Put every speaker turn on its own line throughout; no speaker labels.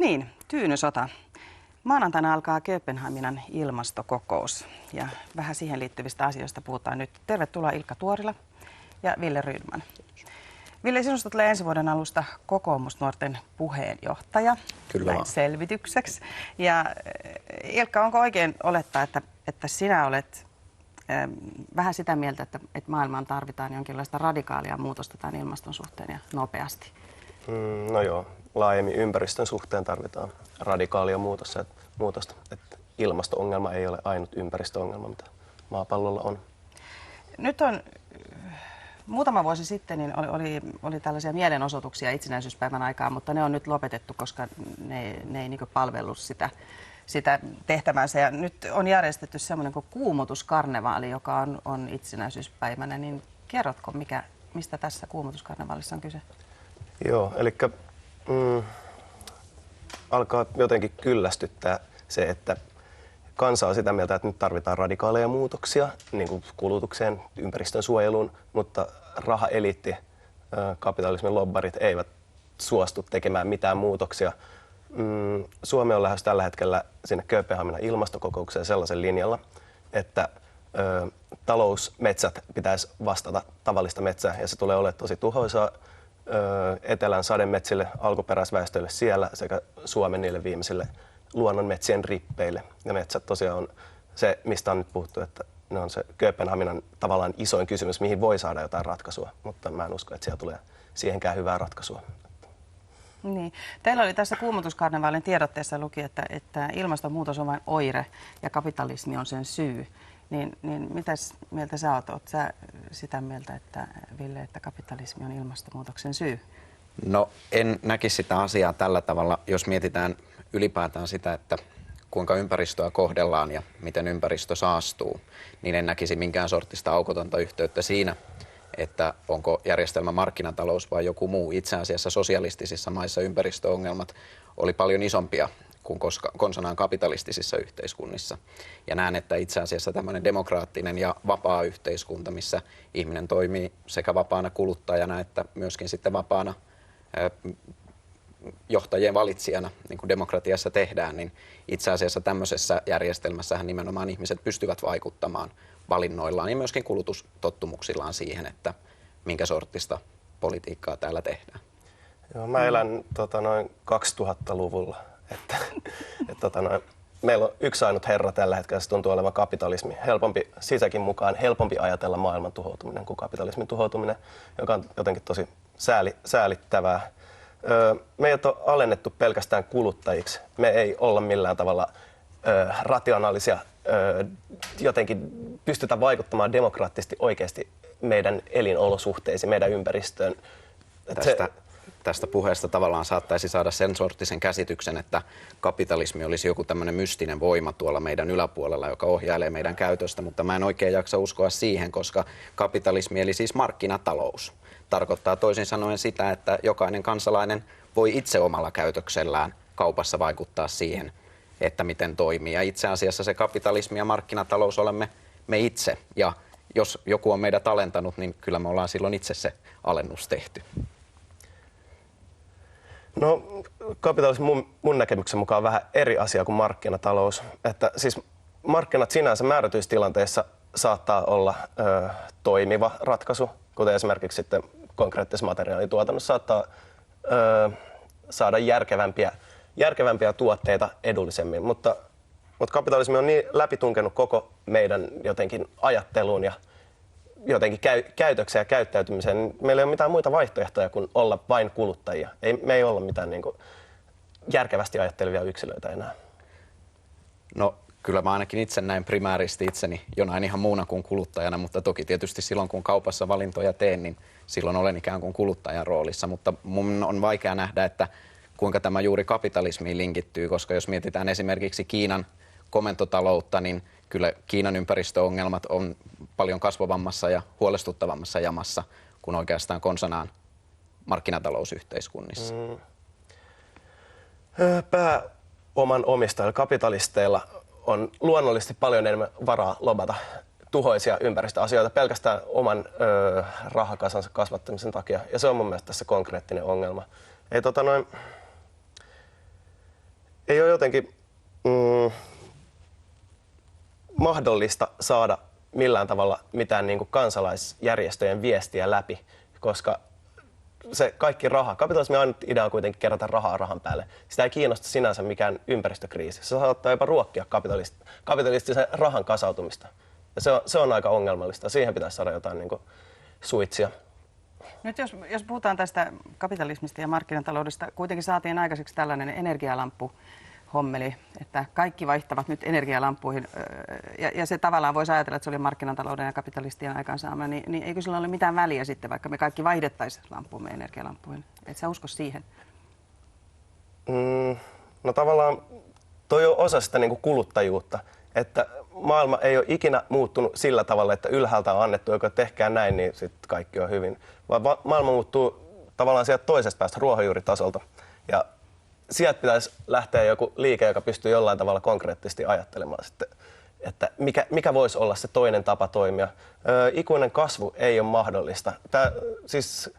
Niin, tyynysota. Maanantaina alkaa Kööpenhaminan ilmastokokous ja vähän siihen liittyvistä asioista puhutaan nyt. Tervetuloa Ilkka Tuorila ja Ville Rydman. Ville, sinusta tulee ensi vuoden alusta kokoomusnuorten puheenjohtaja.
Kyllä vaan.
Selvitykseksi. Ja Ilkka, onko oikein olettaa, että sinä olet vähän sitä mieltä, että maailmaan tarvitaan jonkinlaista radikaalia muutosta tämän ilmaston suhteen ja nopeasti?
No joo, laajemmin ympäristön suhteen tarvitaan radikaalia muutosta. Että ilmasto-ongelma ei ole ainut ympäristöongelma, mitä maapallolla on. Nyt on
muutama vuosi sitten niin oli tällaisia mielenosoituksia itsenäisyyspäivän aikaan, mutta ne on nyt lopetettu, koska ne ei niin palvellut sitä tehtävänsä. Ja nyt on järjestetty semmoinen kuin kuumotuskarnevaali, joka on itsenäisyyspäivänä. Niin kerrotko, mistä tässä kuumotuskarnevaalissa on kyse?
Joo, eli alkaa jotenkin kyllästyttää se, että kansa on sitä mieltä, että nyt tarvitaan radikaaleja muutoksia niin kuin kulutukseen, ympäristön suojeluun, mutta rahaeliitti, kapitalismin lobbarit eivät suostu tekemään mitään muutoksia. Suomi on lähes tällä hetkellä sinne Kööpenhaminan ilmastokokoukseen sellaisen linjalla, että talousmetsät pitäisi vastata tavallista metsää ja se tulee olemaan tosi tuhoisaa etelän sademetsille, alkuperäisväestöille siellä sekä Suomen niille viimeisille luonnonmetsien rippeille. Ja metsät tosiaan on se, mistä on nyt puhuttu, että ne on se Kööpenhaminan tavallaan isoin kysymys, mihin voi saada jotain ratkaisua, mutta mä en usko, että siellä tulee siihenkään hyvää ratkaisua.
Niin. Teillä oli tässä kuumotuskarnevaalin tiedotteessa luki, että ilmastonmuutos on vain oire ja kapitalismi on sen syy. Niin mitäs mieltä sä oot? Oot sä sitä mieltä, Ville, että kapitalismi on ilmastonmuutoksen syy?
No en näkisi sitä asiaa tällä tavalla, jos mietitään ylipäätään sitä, että kuinka ympäristöä kohdellaan ja miten ympäristö saastuu, niin en näkisi minkään sortista aukotonta yhteyttä siinä, että onko järjestelmä markkinatalous vai joku muu. Itse asiassa sosialistisissa maissa ympäristöongelmat oli paljon isompia kuin konsanaan kapitalistisissa yhteiskunnissa. Ja näen, että itse asiassa tämmöinen demokraattinen ja vapaa yhteiskunta, missä ihminen toimii sekä vapaana kuluttajana että myöskin sitten vapaana johtajien valitsijana, niin kuin demokratiassa tehdään, niin itse asiassa tämmöisessä järjestelmässähän nimenomaan ihmiset pystyvät vaikuttamaan valinnoillaan ja myöskin kulutustottumuksillaan siihen, että minkä sortista politiikkaa täällä tehdään.
Joo, mä elän noin 2000-luvulla. Meillä on yksi ainut herra tällä hetkellä, se tuntuu olevan kapitalismi. Sisäkin mukaan helpompi ajatella maailman tuhoutuminen kuin kapitalismin tuhoutuminen, joka on jotenkin tosi säälittävää. Meidät on alennettu pelkästään kuluttajiksi. Me ei olla millään tavalla rationaalisia, jotenkin pystytä vaikuttamaan demokraattisesti oikeasti meidän elinolosuhteisiin, meidän ympäristöön.
Tästä puheesta tavallaan saattaisi saada sen sorttisen käsityksen, että kapitalismi olisi joku tämmöinen mystinen voima tuolla meidän yläpuolella, joka ohjailee meidän käytöstä, mutta mä en oikein jaksa uskoa siihen, koska kapitalismi eli siis markkinatalous tarkoittaa toisin sanoen sitä, että jokainen kansalainen voi itse omalla käytöksellään kaupassa vaikuttaa siihen, että miten toimii. Ja itse asiassa se kapitalismi ja markkinatalous olemme me itse. Ja jos joku on meidät alentanut, niin kyllä me ollaan silloin itse se alennus tehty.
No, kapitalismi mun näkemyksen mukaan on vähän eri asia kuin markkinatalous. Että siis markkinat sinänsä määrätyissä tilanteissa saattaa olla toimiva ratkaisu, kuten esimerkiksi sitten konkreettisessa materiaalituotannossa saattaa saada järkevämpiä tuotteita edullisemmin, mutta kapitalismi on niin läpitunkenut koko meidän jotenkin ajatteluun ja jotenkin käytökseen ja käyttäytymiseen, niin meillä ei ole mitään muita vaihtoehtoja kuin olla vain kuluttajia. Me ei olla mitään niin kuin järkevästi ajattelevia yksilöitä enää.
No kyllä mä ainakin itse näin primääristi itseni jonain ihan muuna kuin kuluttajana, mutta toki tietysti silloin kun kaupassa valintoja teen, niin silloin olen ikään kuin kuluttajan roolissa, mutta mun on vaikea nähdä, että kuinka tämä juuri kapitalismiin linkittyy, koska jos mietitään esimerkiksi Kiinan komentotaloutta, niin kyllä Kiinan ympäristöongelmat on paljon kasvavammassa ja huolestuttavammassa jamassa kuin oikeastaan konsanaan markkinatalousyhteiskunnissa.
Pääoman omistajilla, kapitalisteilla on luonnollisesti paljon enemmän varaa lobata tuhoisia ympäristöasioita pelkästään oman rahakasansa kasvattamisen takia. Ja se on mun mielestä tässä konkreettinen ongelma. ei ole jotenkin mahdollista saada millään tavalla mitään niin kuin kansalaisjärjestöjen viestiä läpi, koska se kaikki raha, kapitalismin ainut idea on kuitenkin kerätä rahaa rahan päälle. Sitä ei kiinnosta sinänsä mikään ympäristökriisi. Se saattaa jopa ruokkia kapitalistisen rahan kasautumista. Ja se on aika ongelmallista. Siihen pitäisi saada jotain niin kuin suitsia.
Nyt jos puhutaan tästä kapitalismista ja markkinataloudesta, kuitenkin saatiin aikaiseksi tällainen energialamppuhommeli, että kaikki vaihtavat nyt energialampuihin. Ja se tavallaan voisi ajatella, että se oli markkinatalouden ja kapitalistien aikaansaama, niin eikö sillä ole mitään väliä sitten, vaikka me kaikki vaihdettaisiin lampumme energialampuihin? Et sä usko siihen?
No tavallaan toi on osa sitä niin kuin kuluttajuutta, että maailma ei ole ikinä muuttunut sillä tavalla, että ylhäältä on annettu, joka tehkää näin, niin sitten kaikki on hyvin. Vaan maailma muuttuu tavallaan sieltä toisesta päästä ruohonjuuritasolta. Ja sieltä pitäisi lähteä joku liike, joka pystyy jollain tavalla konkreettisesti ajattelemaan sitten, että mikä voisi olla se toinen tapa toimia. Ikuinen kasvu ei ole mahdollista. Siis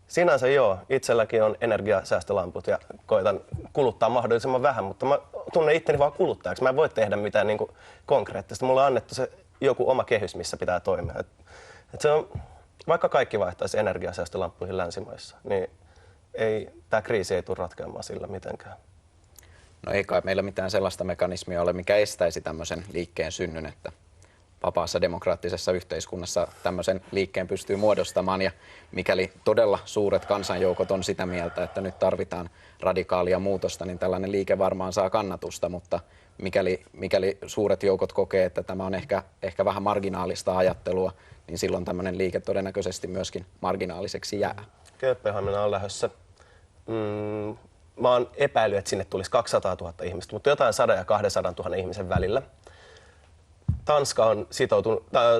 sinänsä joo, itselläkin on energiasäästölamput ja koitan kuluttaa mahdollisimman vähän, mutta mä tunnen itteni vaan kuluttajaksi. Mä en voi tehdä mitään niin kuin konkreettista. Mulla on annettu se joku oma kehys, missä pitää toimia. Et se on, vaikka kaikki vaihtaisi energiasäästölamppuihin länsimaissa, niin tämä kriisi ei tule ratkeamaan sillä mitenkään.
No ei kai meillä mitään sellaista mekanismia ole, mikä estäisi tämmöisen liikkeen synnyn, että vapaassa demokraattisessa yhteiskunnassa tämmöisen liikkeen pystyy muodostamaan, ja mikäli todella suuret kansanjoukot on sitä mieltä, että nyt tarvitaan radikaalia muutosta, niin tällainen liike varmaan saa kannatusta, mutta mikäli suuret joukot kokee, että tämä on ehkä vähän marginaalista ajattelua, niin silloin tämmöinen liike todennäköisesti myöskin marginaaliseksi jää.
Kööpenhamina on lähdössä. Mä oon epäillyt, että sinne tulisi 200 000 ihmistä, mutta jotain 100 ja 200 000 ihmisen välillä. Tanska on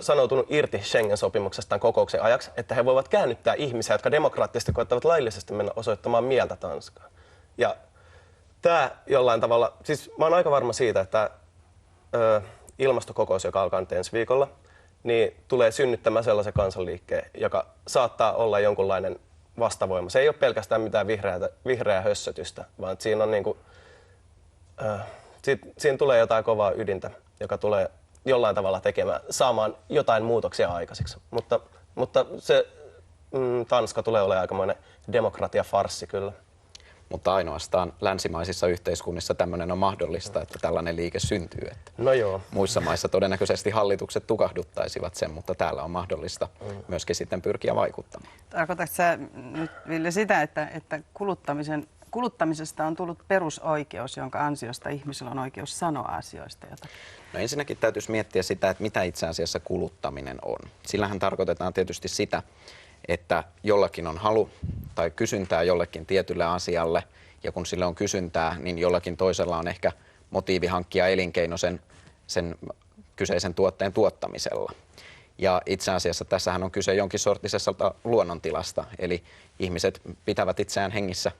sanoutunut irti Schengen-sopimuksesta tämän kokouksen ajaksi, että he voivat käännyttää ihmisiä, jotka demokraattisesti koettavat laillisesti mennä osoittamaan mieltä Tanskaan. Ja tämä jollain tavalla, siis mä oon aika varma siitä, että ilmastokokous, joka alkaa nyt ensi viikolla, niin tulee synnyttämään sellaisen kansanliikkeen, joka saattaa olla jonkunlainen vastavoima. Se ei ole pelkästään mitään vihreää hössötystä, vaan siinä on niinku, siinä tulee jotain kovaa ydintä, joka tulee jollain tavalla saamaan jotain muutoksia aikaiseksi. Mutta se Tanska tulee olemaan aikamoinen demokratiafarssi kyllä.
Mutta ainoastaan länsimaisissa yhteiskunnissa tämmöinen on mahdollista, että tällainen liike syntyy. Että
no joo.
Muissa maissa todennäköisesti hallitukset tukahduttaisivat sen, mutta täällä on mahdollista myöskin sitten pyrkiä vaikuttamaan.
Tarkoitatko sä nyt, Ville, sitä, että kuluttamisesta on tullut perusoikeus, jonka ansiosta ihmisillä on oikeus sanoa asioista jotakin?
No ensinnäkin täytyisi miettiä sitä, että mitä itse asiassa kuluttaminen on. Sillähän tarkoitetaan tietysti sitä, että jollakin on halu tai kysyntää jollekin tietylle asialle, ja kun sille on kysyntää, niin jollakin toisella on ehkä motiivi hankkia elinkeino sen kyseisen tuotteen tuottamisella. Ja itse asiassa tässähän on kyse jonkin sorttisesta luonnontilasta, eli ihmiset pitävät itseään hengissä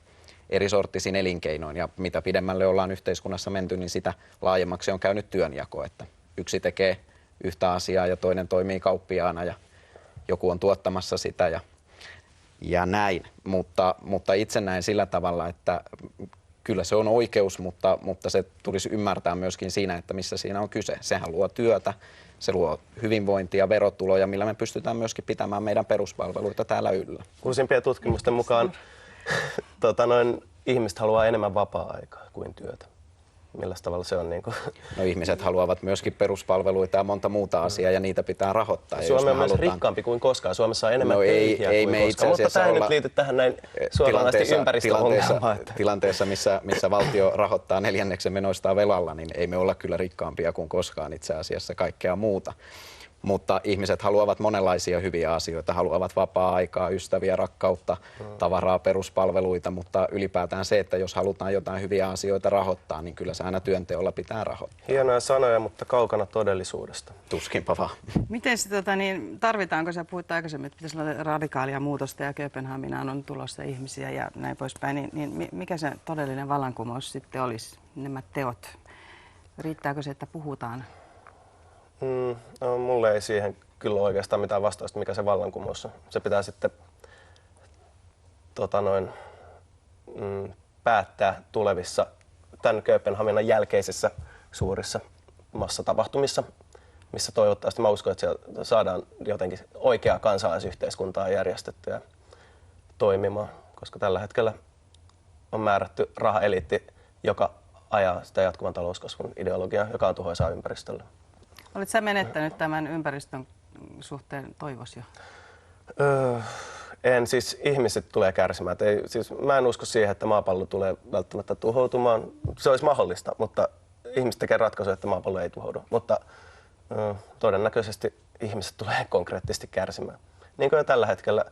eri sorttisin elinkeinoin, ja mitä pidemmälle ollaan yhteiskunnassa menty, niin sitä laajemmaksi on käynyt työnjako, että yksi tekee yhtä asiaa ja toinen toimii kauppiaana ja joku on tuottamassa sitä ja näin, mutta itse näen sillä tavalla, että kyllä se on oikeus, mutta se tulisi ymmärtää myöskin siinä, että missä siinä on kyse. Sehän luo työtä, se luo hyvinvointia, verotuloja, millä me pystytään myöskin pitämään meidän peruspalveluita täällä yllä.
Uusimpien tutkimusten mukaan ihmiset haluaa enemmän vapaa-aikaa kuin työtä. Millä tavalla se on?
No ihmiset haluavat myöskin peruspalveluita ja monta muuta asiaa, ja niitä pitää rahoittaa.
Suomi on myös rikkaampi kuin koskaan. Suomessa on enemmän köyhiä kuin koskaan. Mutta tämä ei nyt liity tähän näin suomalaisten ympäristöongelmaan.
Tilanteessa, missä valtio rahoittaa 4/4 menoistaan velalla, niin ei me olla kyllä rikkaampia kuin koskaan itse asiassa kaikkea muuta. Mutta ihmiset haluavat monenlaisia hyviä asioita, haluavat vapaa-aikaa, ystäviä, rakkautta, tavaraa, peruspalveluita, mutta ylipäätään se, että jos halutaan jotain hyviä asioita rahoittaa, niin kyllä se aina työnteolla pitää rahoittaa.
Hienoja sanoja, mutta kaukana todellisuudesta.
Tuskinpa vaan.
Miten tarvitaanko, sä puhuit aikaisemmin, että pitäisi olla radikaalia muutosta ja Kööpenhaminaan on tulossa ihmisiä ja näin poispäin, niin mikä se todellinen vallankumous sitten olisi, nämä teot? Riittääkö se, että puhutaan?
No, mulle ei siihen kyllä oikeastaan mitään vastausta, mikä se vallankumous on. Se pitää sitten päättää tulevissa tämän Kööpenhaminan jälkeisissä suurissa massatapahtumissa, missä toivottavasti mä uskon, että siellä saadaan jotenkin oikeaa kansalaisyhteiskuntaa järjestettyä toimimaan, koska tällä hetkellä on määrätty rahaeliitti, joka ajaa sitä jatkuvan talouskasvun ideologiaa, joka on tuhoisaa ympäristölle.
Oletko sä menettänyt tämän ympäristön suhteen toivos jo?
En, siis ihmiset tulee kärsimään. Siis mä en usko siihen, että maapallo tulee välttämättä tuhoutumaan. Se olisi mahdollista, mutta ihmiset tekee ratkaisuja, että maapallo ei tuhoudu. Mutta todennäköisesti ihmiset tulee konkreettisesti kärsimään. Niin kuin jo tällä hetkellä.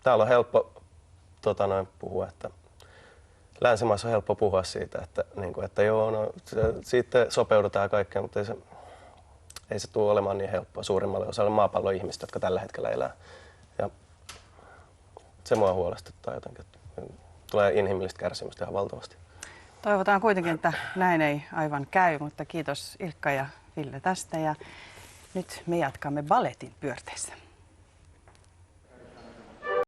Täällä on helppo puhua, että länsimaissa on helppo puhua siitä, että joo, no, siitä sopeudutaan kaikkea, mutta ei se tule olemaan niin helppoa suurimmalle osalle maapallon ihmistä, jotka tällä hetkellä elää. Ja se mua huolestuttaa jotenkin, että tulee inhimillistä kärsimystä ihan valtavasti.
Toivotaan kuitenkin, että näin ei aivan käy, mutta kiitos Ilkka ja Ville tästä. Ja nyt me jatkamme balletin pyörteissä.